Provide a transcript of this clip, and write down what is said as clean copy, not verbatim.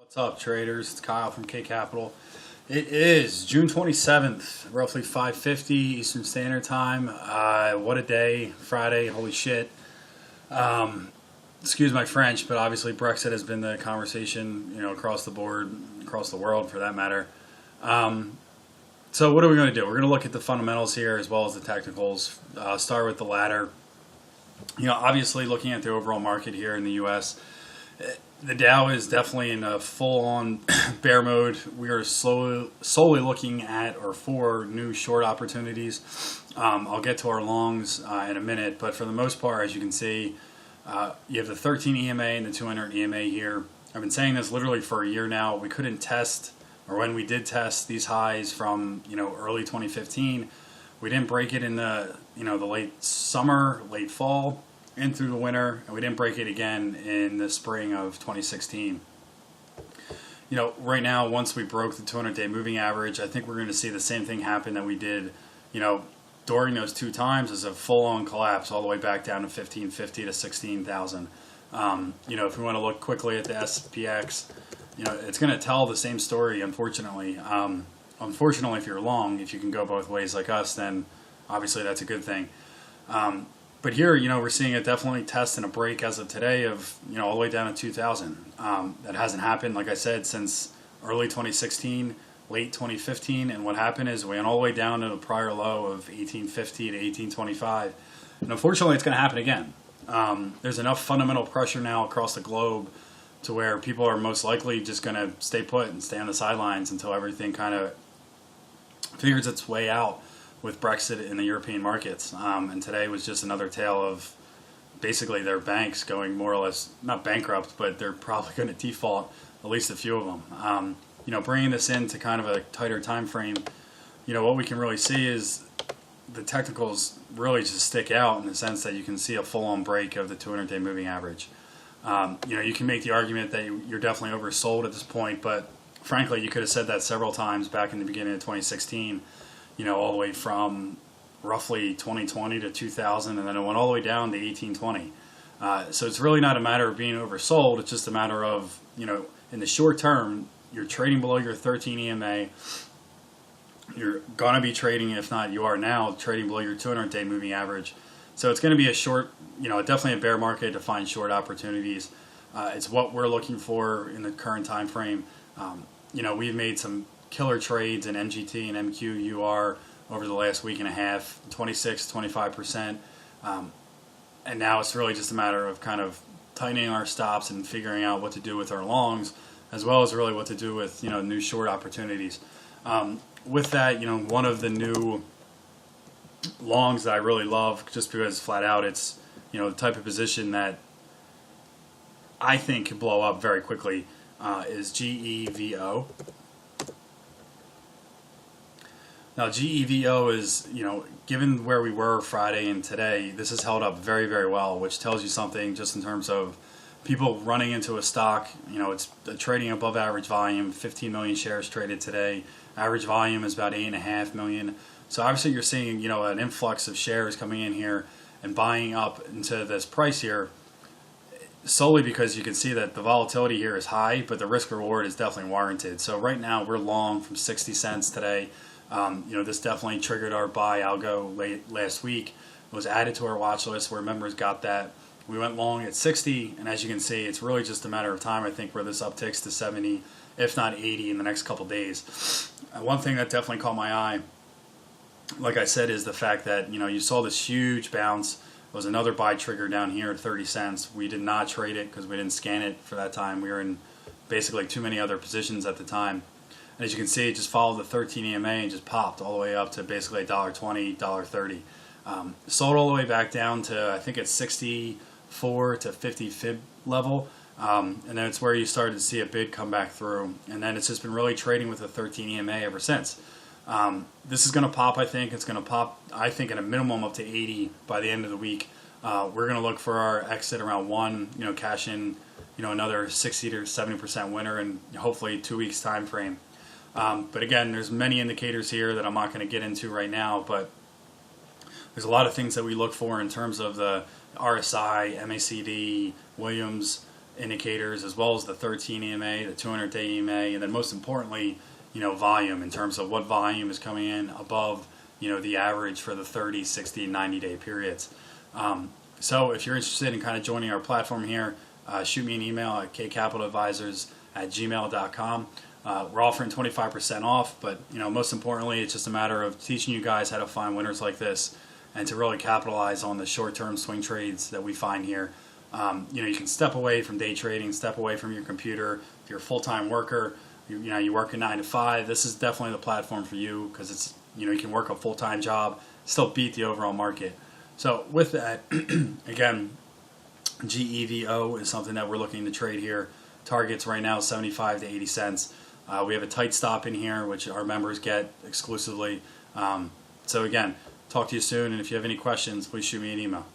What's up, traders? It's Kyle from K Capital. It is June 27th, roughly 5:50 Eastern Standard Time. What a day. Friday, holy shit. Excuse my French, but obviously Brexit has been the conversation, across the board, across the world for that matter. So what are we going to do? We're going to look at the fundamentals here as well as the technicals. Start with the latter. Obviously looking at the overall market here in the U.S., the Dow is definitely in a full-on bear mode. We are solely looking at or for new short opportunities. I'll get to our longs in a minute, but for the most part, as you can see, you have the 13 EMA and the 200 EMA here. I've been saying this literally for a year now. We couldn't test, or when we did test these highs from early 2015, we didn't break it in the the late summer, late fall, and through the winter, and we didn't break it again in the spring of 2016. Right now, once we broke the 200-day moving average, I think we're going to see the same thing happen that we did, during those two times, as a full-on collapse all the way back down to 1550 to 16,000. If we want to look quickly at the SPX, it's going to tell the same story, unfortunately. Unfortunately, if you're long, if you can go both ways like us, then obviously that's a good thing. But here, we're seeing it definitely test and a break as of today of, all the way down to 2,000. That hasn't happened, like I said, since early 2016, late 2015. And what happened is we went all the way down to the prior low of 1850 to 1825. And unfortunately, it's going to happen again. There's enough fundamental pressure now across the globe to where people are most likely just going to stay put and stay on the sidelines until everything kind of figures its way out with Brexit in the European markets. And today was just another tale of basically their banks going more or less, not bankrupt, but they're probably going to default, at least a few of them. Bringing this into kind of a tighter time frame, what we can really see is the technicals really just stick out in the sense that you can see a full-on break of the 200-day moving average. You can make the argument that you're definitely oversold at this point, but frankly, you could have said that several times back in the beginning of 2016, all the way from roughly 2020 to 2000, and then it went all the way down to 1820. So it's really not a matter of being oversold. It's just a matter of, in the short term, you're trading below your 13 EMA. You're going to be trading, if not you are now, trading below your 200-day moving average. So it's going to be a short, definitely a bear market to find short opportunities. It's what we're looking for in the current time frame. We've made some killer trades in MGT and MQUR over the last week and a half, 26, 25%. And now it's really just a matter of kind of tightening our stops and figuring out what to do with our longs, as well as really what to do with, new short opportunities. With that, one of the new longs that I really love, just because flat out it's, the type of position that I think could blow up very quickly, is GEVO. Now, GEVO is, given where we were Friday and today, this has held up very, very well, which tells you something just in terms of people running into a stock. It's trading above average volume, 15 million shares traded today. Average volume is about 8.5 million. So obviously you're seeing, an influx of shares coming in here and buying up into this price here, solely because you can see that the volatility here is high, but the risk reward is definitely warranted. So right now we're long from 60 cents today. This definitely triggered our buy algo late last week. It was added to our watch list where members got that. We went long at 60, and as you can see, it's really just a matter of time, I think, where this upticks to 70, if not 80 in the next couple days. One thing that definitely caught my eye, like I said, is the fact that, you saw this huge bounce. It was another buy trigger down here at 30 cents. We did not trade it because we didn't scan it for that time. We were in basically too many other positions at the time. And as you can see, it just followed the 13 EMA and just popped all the way up to basically $1.20, $1.30. Sold all the way back down to, I think it's 64 to 50 fib level. And then it's where you started to see a bid come back through. And then it's just been really trading with the 13 EMA ever since. This is going to pop, I think. It's going to pop, I think, at a minimum up to 80 by the end of the week. We're going to look for our exit around 1, cash in, another 60 to 70% winner in hopefully 2 weeks time frame. But again, there's many indicators here that I'm not going to get into right now, but there's a lot of things that we look for in terms of the RSI, MACD, Williams, indicators, as well as the 13 EMA, the 200-day EMA, and then most importantly, volume, in terms of what volume is coming in above, the average for the 30, 60, and 90-day periods. So if you're interested in kind of joining our platform here, shoot me an email at kcapitaladvisors@gmail.com. We're offering 25% off, but most importantly, it's just a matter of teaching you guys how to find winners like this and to really capitalize on the short-term swing trades that we find here. You can step away from day trading, step away from your computer. If you're a full-time worker, you work a 9 to 5. This is definitely the platform for you, because it's you can work a full-time job, still beat the overall market. So with that, again, GEVO is something that we're looking to trade here. Targets right now 75 to 80 cents. We have a tight stop in here, which our members get exclusively. So again, talk to you soon, and if you have any questions, please shoot me an email.